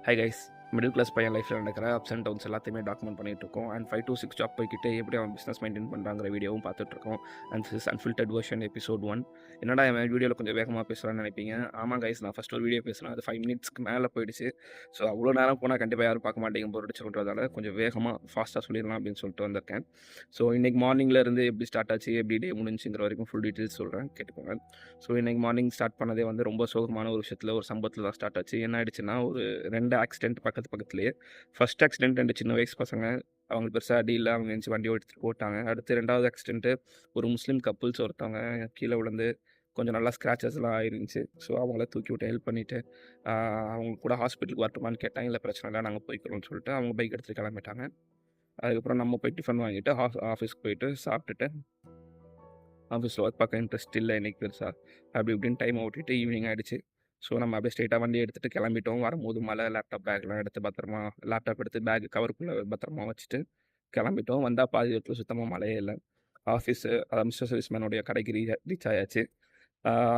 Hi guys, middle class பையன் லைஃப்பில் நடக்கிற அப்ஸ் அண்ட் டவுன்ஸ் எல்லாத்தையுமே டாக்குமெண்ட் பண்ணிட்டு இருக்கோம். அண்ட் 5 to 6 ஜாப் போய்கிட்டு எப்படி அவன் பிஸ்னஸ் மெயின்டைன் பண்ணுறாங்கிற வீடியோவும் பார்த்துட்ருக்கோம். And this is unfiltered version episode 1. என்னடா என் வீடியோவில் கொஞ்சம் வேகமாக பேசுகிறான்னு நினைப்பீங்க. ஆமாம் கைஸ், நான் ஃபஸ்ட் ஒரு வீடியோ பேசுகிறேன், அது 5 minutesக்கு மேலே போயிடுச்சு. ஸோ அவ்வளோ நேரம் போனால் கண்டிப்பாக யாரும் பார்க்க மாட்டேங்க, போர் அடிச்சுன்றதால கொஞ்சம் வேகமாக ஃபாஸ்ட்டாக சொல்லிடலாம் அப்படின்னு சொல்லிட்டு வந்திருக்கேன். ஸோ இன்றைக்கி மார்னிங்லேருந்து எப்படி ஸ்டார்ட் ஆச்சு, எப்படி டே முடிஞ்சுங்கிற வரைக்கும் ஃபுல் டீட்டெயில்ஸ் சொல்கிறேன், கேட்டுக்கோங்க. ஸோ இன்றைக்கி மார்னிங் ஸ்டார்ட் பண்ணதே வந்து ரொம்ப சோகமான ஒரு விஷயத்தில், ஒரு சம்பவத்தில் தான் ஸ்டார்ட் ஆச்சு. என்ன ஆயிடுச்சுன்னா, ஒரு 2 ஆக்சிடென்ட் பக்கத்துலேயே. ஃபர்ஸ்ட் ஆக்சிடென்ட் 2 சின்ன வயசு பசங்க, அவங்களுக்கு பெருசாக அடி இல்லை, அவங்க எந்திச்சு வண்டியை எடுத்துகிட்டு போட்டாங்க. அடுத்து 2வது ஆக்சிடென்ட்டு ஒரு முஸ்லீம் கப்புள்ஸ் ஒருத்தவங்க கீழே விழுந்து கொஞ்சம் நல்லா ஸ்க்ராச்சஸ்லாம் ஆயிருந்துச்சு. ஸோ அவங்கள தூக்கி விட்டு ஹெல்ப் பண்ணிவிட்டு அவங்க கூட ஹாஸ்பிட்டலுக்கு வரட்டுமான்னு கேட்டாங்க. இல்லை பிரச்சனை இல்லை, நாங்கள் போய்க்கிறோம்னு சொல்லிட்டு அவங்க பைக் எடுத்துகிட்டு கிளம்பிட்டாங்க. அதுக்கப்புறம் நம்ம போய் டிஃபன் வாங்கிட்டு ஆஃபீஸ்க்கு போயிட்டு சாப்பிட்டுட்டு, ஆஃபீஸில் ஒர்க் பார்க்க இன்ட்ரெஸ்ட் இல்லை இன்றைக்கி பெருசாக, அப்படி இப்படின்னு டைம் ஓட்டிட்டு ஈவினிங் ஆகிடுச்சு. ஸோ நம்ம அப்படியே ஸ்ட்ரெயிட்டாக வண்டி எடுத்துகிட்டு கிளம்பிட்டோம். வரும்போது மழை, லேப்டாப் பேக்லாம் எடுத்து பத்திரமா, லேப்டாப் எடுத்து பேக் கவருக்குள்ளே பத்திரமா வச்சுட்டு கிளம்பிட்டோம். வந்தால் பாதி இடத்துல சுத்தமாக மழையே இல்லை. ஆஃபீஸு, மிஸ்டர் சர்வீஸ்மேனுடைய கடைக்கு ரீச் ஆயாச்சு.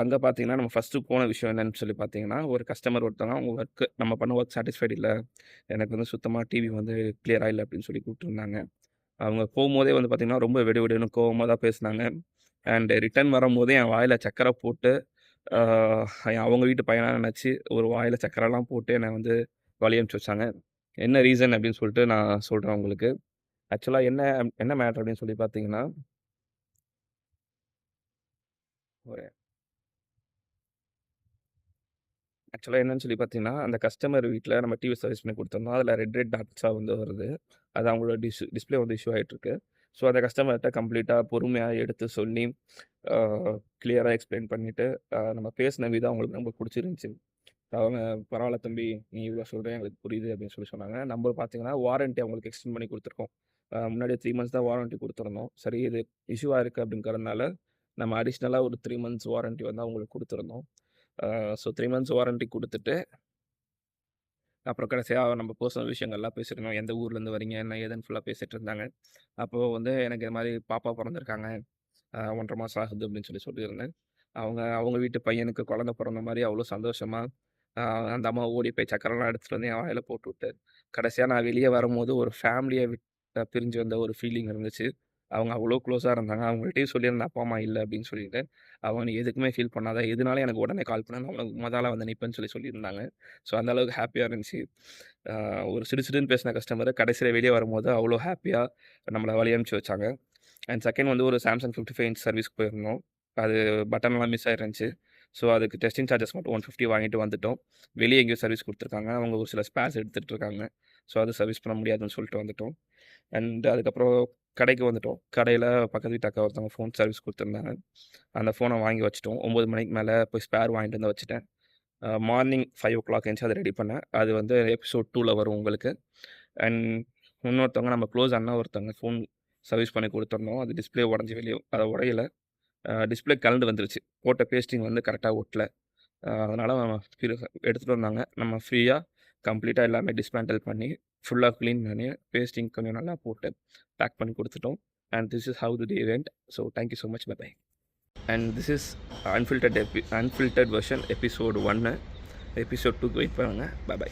அங்கே பார்த்தீங்கன்னா, நம்ம ஃபஸ்ட்டு போன விஷயம் என்னென்னு சொல்லி பார்த்தீங்கன்னா, ஒரு கஸ்டமர் ஒருத்தவங்க அவங்க நம்ம பண்ண ஒர்க் சாட்டிஸ்ஃபைடு இல்லை, எனக்கு வந்து சுத்தமாக டிவி வந்து கிளியராக இல்லை அப்படின்னு சொல்லி கூப்பிட்டுருந்தாங்க. அவங்க போகும்போதே வந்து பார்த்திங்கன்னா ரொம்ப வெடின்னு கோவமாக தான் பேசினாங்க. அண்டு ரிட்டர்ன் வரும்போதே என் வாயில் சக்கரை போட்டு, அவங்க வீட்டு பையனாக நினச்சி ஒரு வாயில் சக்கரைலாம் போட்டு என்னை வந்து வழி அனுப்பிச்சி வச்சாங்க. என்ன ரீசன் அப்படின்னு சொல்லிட்டு நான் சொல்கிறேன் உங்களுக்கு. ஆக்சுவலாக என்ன மேட்ரு அப்படின்னு சொல்லி பார்த்தீங்கன்னா, என்னன்னு சொல்லி பார்த்தீங்கன்னா, அந்த கஸ்டமர் வீட்டில் நம்ம டிவி சர்வீஸ் பண்ணி கொடுத்துருந்தோம். அதில் ரெட் டாட்ஸாக வந்து வருது. அது அவங்களோட டிஸ்பிளே வந்து இஷ்யூ ஆகிட்டுருக்கு. ஸோ அந்த கஸ்டமர்கிட்ட கம்ப்ளீட்டாக பொறுமையாக எடுத்து சொல்லி கிளியராக எக்ஸ்பிளைன் பண்ணிவிட்டு, நம்ம பேசின விதம் அவங்களுக்கு ரொம்ப பிடிச்சிருந்துச்சி. அவங்க பரவாயில்ல தம்பி, நீ இவ்வளோ சொல்கிறேன் எங்களுக்கு புரியுது அப்படின்னு சொல்லி சொன்னாங்க. நம்ம பார்த்தீங்கன்னா வாரண்ட்டி அவங்களுக்கு எக்ஸ்டெண்ட் பண்ணி கொடுத்துருக்கோம். முன்னாடி 3 months தான் வாரண்ட்டி கொடுத்துருந்தோம். சரி, இது இஷ்யூவாக இருக்குது அப்படிங்கிறதுனால நம்ம அடிஷ்னலாக ஒரு 3 months வாரண்ட்டி வந்து அவங்களுக்கு கொடுத்துருந்தோம். ஸோ 3 months வாரண்ட்டி கொடுத்துட்டு, அப்புறம் கடைசியாக நம்ம பர்சனல் விஷயங்கள்லாம் பேசியிருந்தோம். எந்த ஊர்லேருந்து வரீங்க, என்ன ஏதுன்னு ஃபுல்லாக பேசிகிட்டு இருந்தாங்க. அப்போது வந்து எனக்கு இது மாதிரி பாப்பா பிறந்திருக்காங்க, 1.5 மாதம் ஆகுது அப்படின்னு சொல்லியிருந்தேன். அவங்க வீட்டு பையனுக்கு குழந்தை பிறந்த மாதிரி அவ்வளோ சந்தோஷமாக அந்த அம்மா ஓடி போய் சக்கரெல்லாம் எடுத்துகிட்டு வந்து என் வாயில் போட்டுவிட்டு, கடைசியாக நான் வெளியே வரும்போது ஒரு ஃபேமிலியை பிரிஞ்சு வந்த ஒரு ஃபீலிங் இருந்துச்சு. அவங்க அவ்வளோ க்ளோஸாக இருந்தாங்க. அவங்கள்ட்டையும் சொல்லியிருந்தேன் அப்பா அம்மா இல்லை அப்படின்னு சொல்லிட்டு. அவங்க நீ எதுக்குமே ஃபீல் பண்ணாத, எதுனாலும் எனக்கு உடனே கால் பண்ண, நான் உனக்கு முதல்ல வந்து நிற்பேன்னு சொல்லியிருந்தாங்க. ஸோ அந்தளவுக்கு ஹாப்பியாக இருந்துச்சு. ஒரு சிடுன்னு பேசின கஸ்டமர் கடைசியில் வெளியே வரும்போது அவ்வளோ ஹாப்பியாக நம்மளை வழி அனுப்பிச்சி வச்சாங்க. அண்ட் செகண்ட் வந்து ஒரு சாம்சங் 55 inch சர்வீஸ்க்கு போயிருந்தோம். அது பட்டன்லாம் மிஸ் ஆயிருந்துச்சு. ஸோ அதுக்கு டெஸ்டிங் சார்ஜஸ் மட்டும் 150 வாங்கிட்டு வந்துட்டோம். வெளியே எங்கேயோ சர்வீஸ் கொடுத்துருக்காங்க. அவங்க ஒரு சில ஸ்பேர்ஸ் எடுத்துகிட்டு இருக்காங்க. ஸோ அது சர்வீஸ் பண்ண முடியாதுன்னு சொல்லிட்டு வந்துட்டோம். அண்ட் அதுக்கப்புறம் கடைக்கு வந்துட்டோம். கடையில் பக்கத்து வீட்டு அக்கா ஒருத்தவங்க ஃபோன் சர்வீஸ் கொடுத்துருந்தாங்க. அந்த ஃபோனை வாங்கி வச்சுட்டோம். 9 மணிக்கு மேலே போய் ஸ்பேர் வாங்கிட்டு வந்து வச்சுட்டேன். மார்னிங் 5 o'clock எழுந்துச்சு அதை ரெடி பண்ணேன். அது வந்து எபிசோட் 2ல் வரும் உங்களுக்கு. அண்ட் இன்னொருத்தவங்க நம்ம க்ளோஸ் அண்ணா ஒருத்தவங்க ஃபோன் சர்வீஸ் பண்ணி கொடுத்துருந்தோம். அது டிஸ்பிளே உடஞ்சி வெளியே, அதை உடையலை, டிஸ்பிளே கலந்து வந்துருச்சு. போட்ட பேஸ்டிங் வந்து கரெக்டாக ஒட்டலை. அதனால் எடுத்துகிட்டு வந்தாங்க. நம்ம ஃப்ரீயாக கம்ப்ளீட்டாக எல்லாமே டிஸ்மேண்டில் பண்ணி ஃபுல்லாக க்ளீன் பண்ணி பேஸ்டிங் கொஞ்சம் நல்லா போட்டு பேக் பண்ணி கொடுத்துட்டோம். And this is how the day went. So thank you so much, bye. And this is unfiltered version episode 1. Episode 2க்கு வெயிட் பண்ணுங்கள். பை.